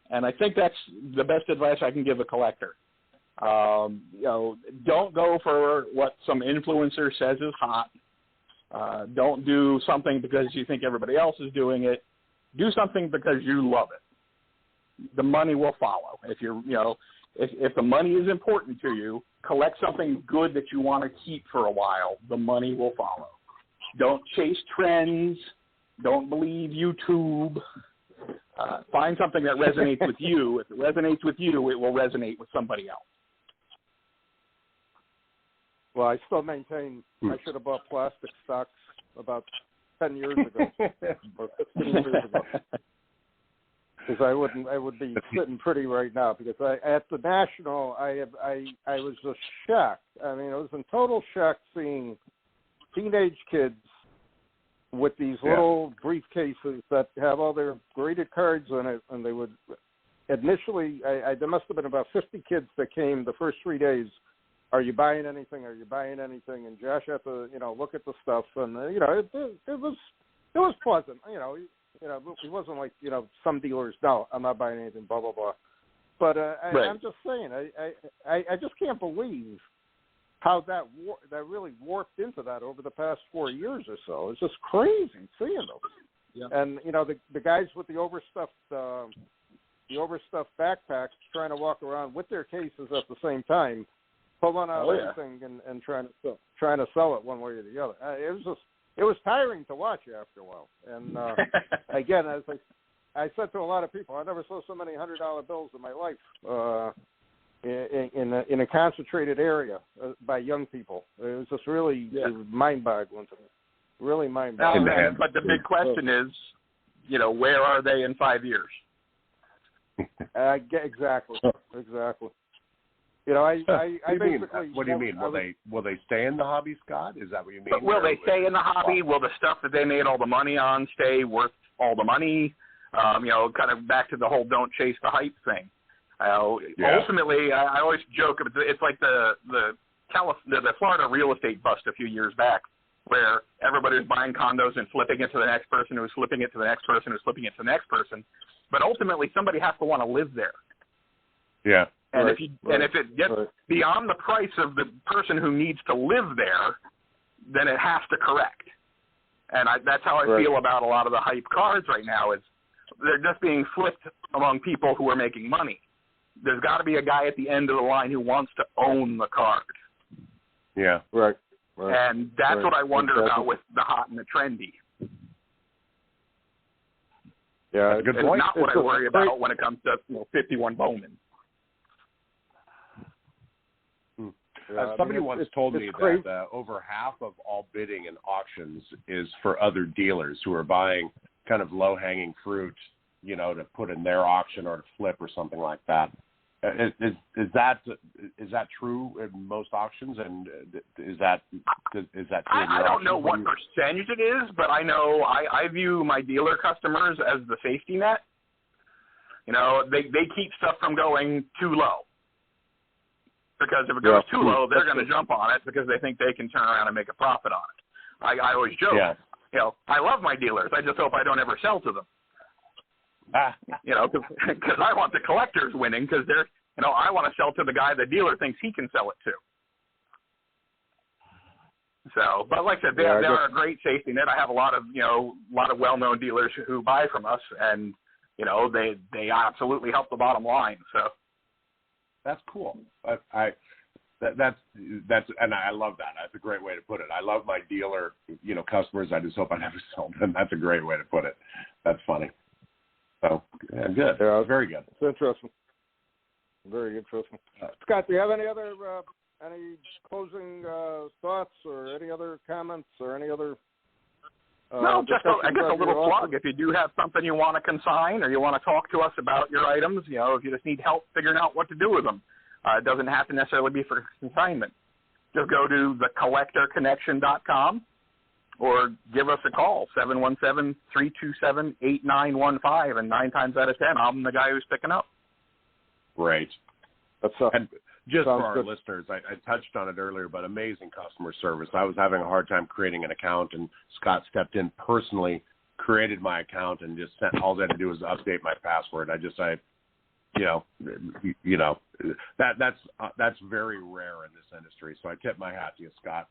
And I think that's the best advice I can give a collector. Don't go for what some influencer says is hot. Don't do something because you think everybody else is doing it. Do something because you love it. The money will follow. If if the money is important to you, collect something good that you want to keep for a while. The money will follow. Don't chase trends. Don't believe YouTube. Find something that resonates with you. If it resonates with you, it will resonate with somebody else. Well, I still maintain I should have bought plastic stocks about 10 years ago or 15 years ago. Because I would be sitting pretty right now. Because at the National, I was just shocked. I mean, I was in total shock seeing teenage kids with these little briefcases that have all their graded cards in it, and they would initially. There must have been about 50 kids that came the first 3 days. Are you buying anything? Are you buying anything? And Josh had to, look at the stuff, and it was pleasant. It wasn't like some dealers. No, I'm not buying anything. Blah blah blah. But right. I'm just saying, I just can't believe how that really warped into that over the past 4 years or so. It's just crazy seeing them. Yeah. And the guys with the overstuffed backpacks trying to walk around with their cases at the same time, pulling out everything and trying to sell it one way or the other. It was tiring to watch after a while. And again, as I said to a lot of people, I never saw so many $100 bills in my life in a concentrated area by young people. It was just really mind-boggling to me. Really mind-boggling. But the big question is, where are they in 5 years? Exactly. I basically. What do you mean? Will they stay in the hobby, Scott? Is that what you mean? Will they stay in the hobby? Will the stuff that they made all the money on stay worth all the money? Kind of back to the whole "don't chase the hype" thing. Ultimately, I always joke. It's like the the Florida real estate bust a few years back, where everybody was buying condos and flipping it to the next person who was flipping it to the next person who was flipping it to the next person. But ultimately, somebody has to want to live there. Yeah. And right, if it gets beyond the price of the person who needs to live there, then it has to correct. And that's how I feel about a lot of the hype cards right now. Is they're just being flipped among people who are making money. There's got to be a guy at the end of the line who wants to own the card. Yeah. Right. And that's what I wonder about with the hot and the trendy. Yeah, it's not what I worry about when it comes to 51 Bowman. Somebody once told me that over half of all bidding in auctions is for other dealers who are buying kind of low-hanging fruit, to put in their auction or to flip or something like that. Is that true in most auctions? And is that true? I don't know what percentage it is, but I know I view my dealer customers as the safety net. They keep stuff from going too low. Because if it goes too low, they're going to jump on it because they think they can turn around and make a profit on it. I always joke, I love my dealers. I just hope I don't ever sell to them. Because I want the collectors winning because they're, I want to sell to the guy the dealer thinks he can sell it to. So, but like I said, they are a great safety net. I have a lot of well-known dealers who buy from us, and they absolutely help the bottom line. So. That's cool. That's and I love that. That's a great way to put it. I love my dealer, customers. I just hope I never sell them. That's a great way to put it. That's funny. So good. Yeah, very good. It's interesting. Very interesting. Scott, do you have any other any closing thoughts or any other comments or any other? No, just I guess a little plug. If you do have something you want to consign or you want to talk to us about your items, if you just need help figuring out what to do with them, it doesn't have to necessarily be for consignment. Just go to thecollectorconnection.com or give us a call, 717-327-8915, and 9 times out of 10, I'm the guy who's picking up. Great. That's and just for our listeners, I touched on it earlier, but amazing customer service. I was having a hard time creating an account, and Scott stepped in personally, created my account, and just sent, all they had to do was update my password. That's very rare in this industry. So I tip my hat to you, Scott.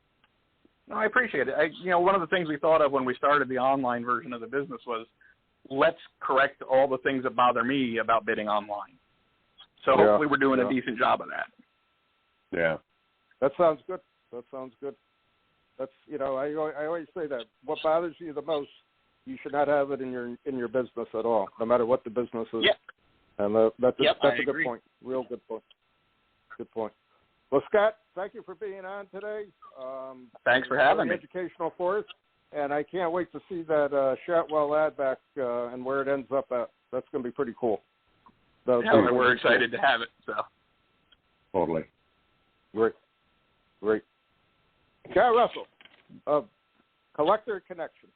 No, I appreciate it. One of the things we thought of when we started the online version of the business was let's correct all the things that bother me about bidding online. So hopefully we're doing a decent job of that. Yeah. That sounds good. That's, I always say that what bothers you the most, you should not have it in your business at all, no matter what the business is. Yep. And that's a good point. Real good point. Good point. Well, Scott, thank you for being on today. Thanks for having me. Educational for us. And I can't wait to see that Shotwell ad back and where it ends up at. That's going to be pretty cool. We're excited to have it. So. Totally. Great. Scott Russell of Collector Connection.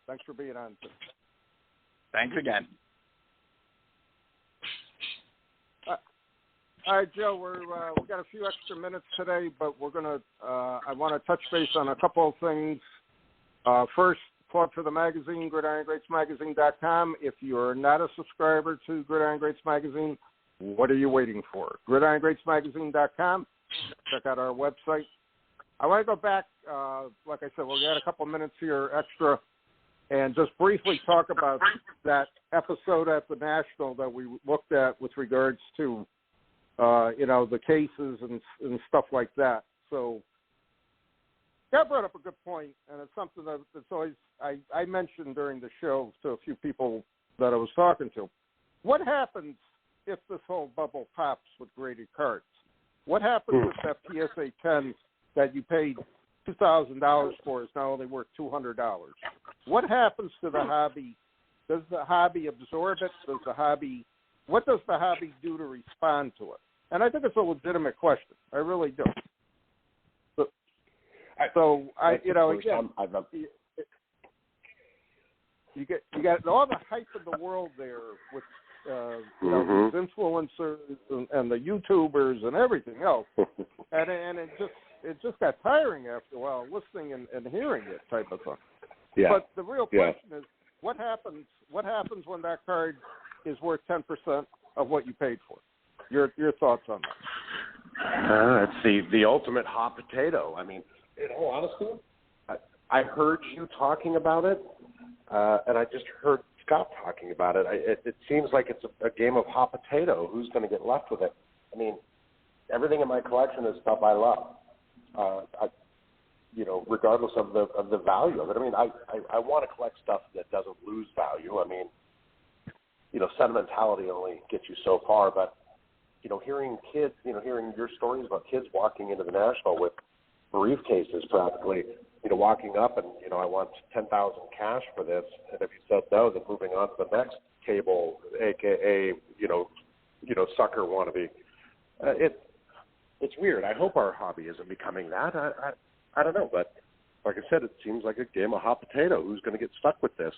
Thanks for being on today. Thanks again. All right, Joe. We've got a few extra minutes today, but we're gonna. I want to touch base on a couple of things. First, plug for the magazine, GridironGreatsMagazine.com. If you're not a subscriber to Gridiron Greats Magazine, what are you waiting for? GridironGreatsMagazine.com. Check out our website. I want to go back. Like I said, we got a couple of minutes here extra, and just briefly talk about that episode at the National that we looked at with regards to. The cases and stuff like that. So, that brought up a good point, and it's something that's always I mentioned during the show to a few people that I was talking to. What happens if this whole bubble pops with graded cards? What happens if that PSA 10 that you paid $2,000 for is now only worth $200? What happens to the hobby? Does the hobby absorb it? What does the hobby do to respond to it? And I think it's a legitimate question. I really do. You got all the hype in the world there with these influencers and the YouTubers and everything else, and it just just got tiring after a while, listening and hearing it type of thing. Yeah. But the real question is, what happens when that card is worth 10% of what you paid for? Your thoughts on that? It's the ultimate hot potato. I mean, in all honesty, I heard you talking about it, and I just heard Scott talking about it. It seems like it's a game of hot potato. Who's going to get left with it? I mean, everything in my collection is stuff I love. Regardless of the value of it. I mean, I want to collect stuff that doesn't lose value. I mean, sentimentality only gets you so far, but hearing kids, hearing your stories about kids walking into the National with briefcases practically, walking up and, I want 10,000 cash for this. And if you said no, then moving on to the next table, AKA, sucker wannabe. It's weird. I hope our hobby isn't becoming that. I don't know, but like I said, it seems like a game of hot potato. Who's going to get stuck with this?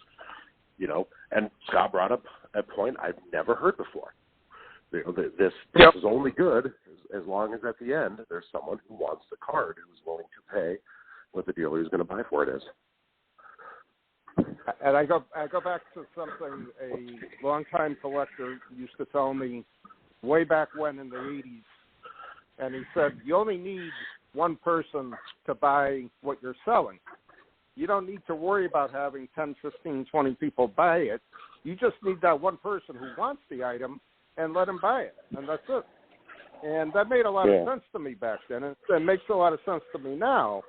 And Scott brought up a point I've never heard before. This is only good as long as at the end there's someone who wants the card who's willing to pay what the dealer is going to buy for it is. And I go back to something a longtime collector used to tell me way back when in the 80s, and he said, you only need one person to buy what you're selling. You don't need to worry about having 10, 15, 20 people buy it. You just need that one person who wants the item and let him buy it, and that's it. And that made a lot of sense to me back then, and it makes a lot of sense to me now.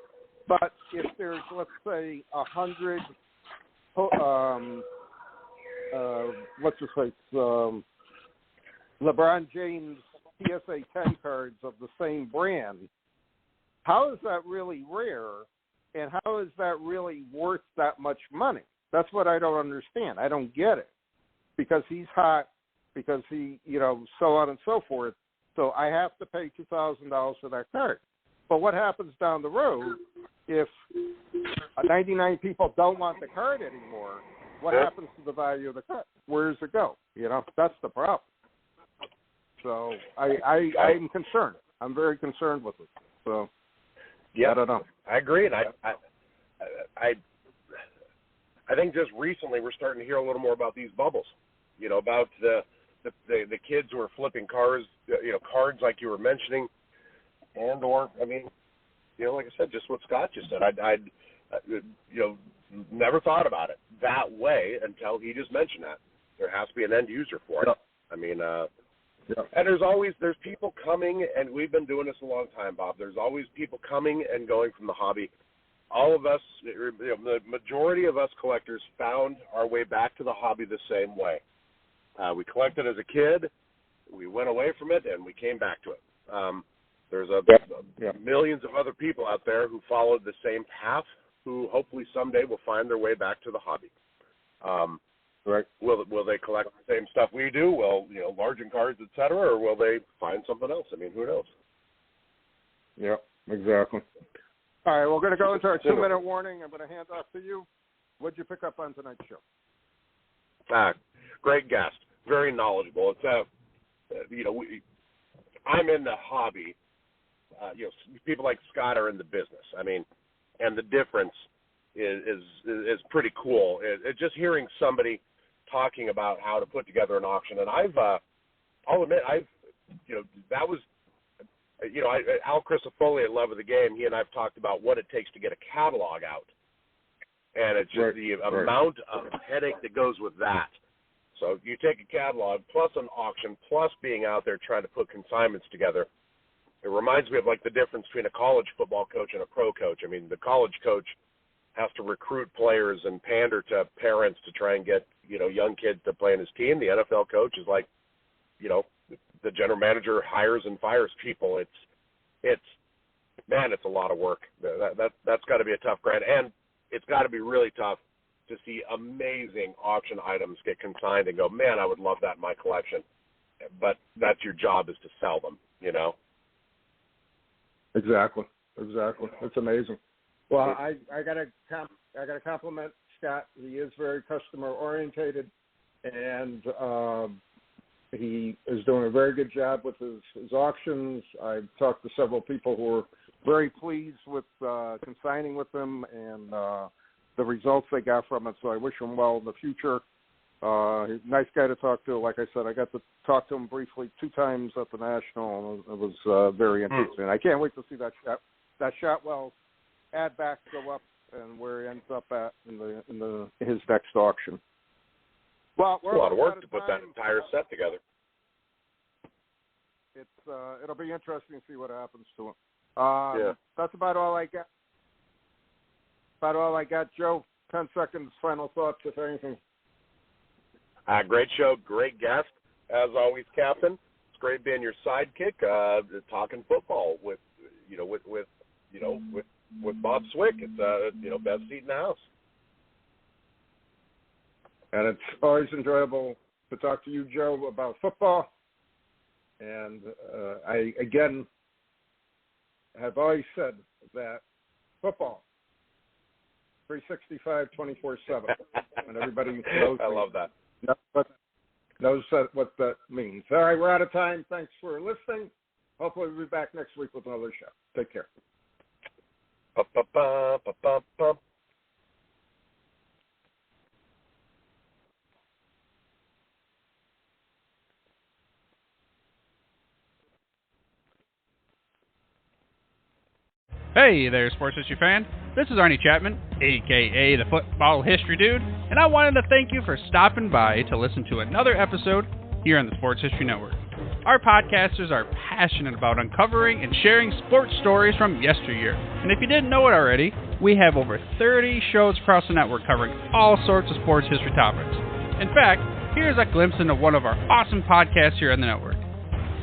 But if there's, let's say, 100, LeBron James PSA 10 cards of the same brand, how is that really rare, and how is that really worth that much money? That's what I don't understand. I don't get it. Because he's hot, because he, so on and so forth. So I have to pay $2,000 for that card. But what happens down the road if 99 people don't want the card anymore? What happens to the value of the card? Where does it go? That's the problem. So I'm concerned. I'm very concerned with it. So I don't know. I agree, and I think just recently we're starting to hear a little more about these bubbles. About the kids who are flipping cards like you were mentioning, and or I mean, like I said, just what Scott just said. I'd never thought about it that way until he just mentioned that. There has to be an end user for it. I mean, and there's people coming, and we've been doing this a long time, Bob. There's always people coming and going from the hobby. All of us, the majority of us collectors found our way back to the hobby the same way. We collected as a kid, we went away from it, and we came back to it. There's millions of other people out there who followed the same path, who hopefully someday will find their way back to the hobby. Right? Will they collect the same stuff we do? Well, large in cards, et cetera, or will they find something else? I mean, who knows? Yeah, exactly. All right, we're going to go into our 2-minute warning. I'm going to hand off to you. What'd you pick up on tonight's show? Great guest, very knowledgeable. It's I'm in the hobby. People like Scott are in the business. I mean, and the difference is pretty cool. Just hearing somebody talking about how to put together an auction, and I'll admit, that was, Al Crisafulli at Love of the Game. He and I've talked about what it takes to get a catalog out, and it's just the amount of headache that goes with that. So you take a catalog plus an auction plus being out there trying to put consignments together. It reminds me of like the difference between a college football coach and a pro coach. I mean, the college coach has to recruit players and pander to parents to try and get, young kids to play in his team. The NFL coach is like, the general manager hires and fires people. It's a lot of work. That's got to be a tough grind. And it's got to be really tough to see amazing auction items get consigned and go, man, I would love that in my collection. But that's your job, is to sell them, Exactly. It's amazing. Well, I gotta compliment Scott. He is very customer orientated, and he is doing a very good job with his auctions. I've talked to several people who are very pleased with consigning with them and the results they got from it. So I wish him well in the future. He's a nice guy to talk to. Like I said, I got to talk to him briefly 2 times at the National, and it was very interesting. I can't wait to see that Shotwell ad back go up and where he ends up at in his next auction. Well, a lot of work to put that entire set together. It'll be interesting to see what happens to him. That's about all I got. Joe, 10 seconds, final thoughts, if anything. Great show, great guest, as always, Captain. It's great being your sidekick, talking football with Bob Swick. It's best seat in the house. And it's always enjoyable to talk to you, Joe, about football. And I, again, have always said that football, 365, 24/7. And everybody knows I love that. Knows what that means. All right, we're out of time. Thanks for listening. Hopefully we'll be back next week with another show. Take care. Hey there, sports history fan. This is Arnie Chapman, a.k.a. the Football History Dude, and I wanted to thank you for stopping by to listen to another episode here on the Sports History Network. Our podcasters are passionate about uncovering and sharing sports stories from yesteryear. And if you didn't know it already, we have over 30 shows across the network covering all sorts of sports history topics. In fact, here's a glimpse into one of our awesome podcasts here on the network.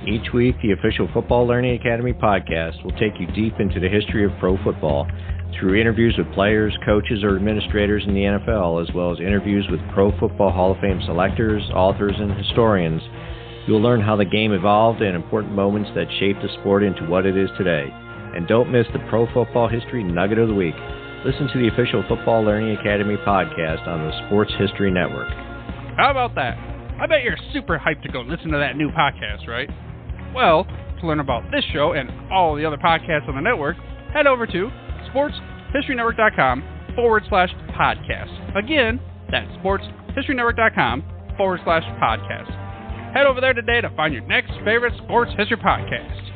Each week, the official Football Learning Academy podcast will take you deep into the history of pro football through interviews with players, coaches, or administrators in the NFL, as well as interviews with Pro Football Hall of Fame selectors, authors, and historians. You'll learn how the game evolved and important moments that shaped the sport into what it is today. And don't miss the Pro Football History Nugget of the Week. Listen to the official Football Learning Academy podcast on the Sports History Network. How about that? I bet you're super hyped to go listen to that new podcast, right? Well, to learn about this show and all the other podcasts on the network, head over to sportshistorynetwork.com/podcast. Again, that's sportshistorynetwork.com/podcast. Head over there today to find your next favorite sports history podcast.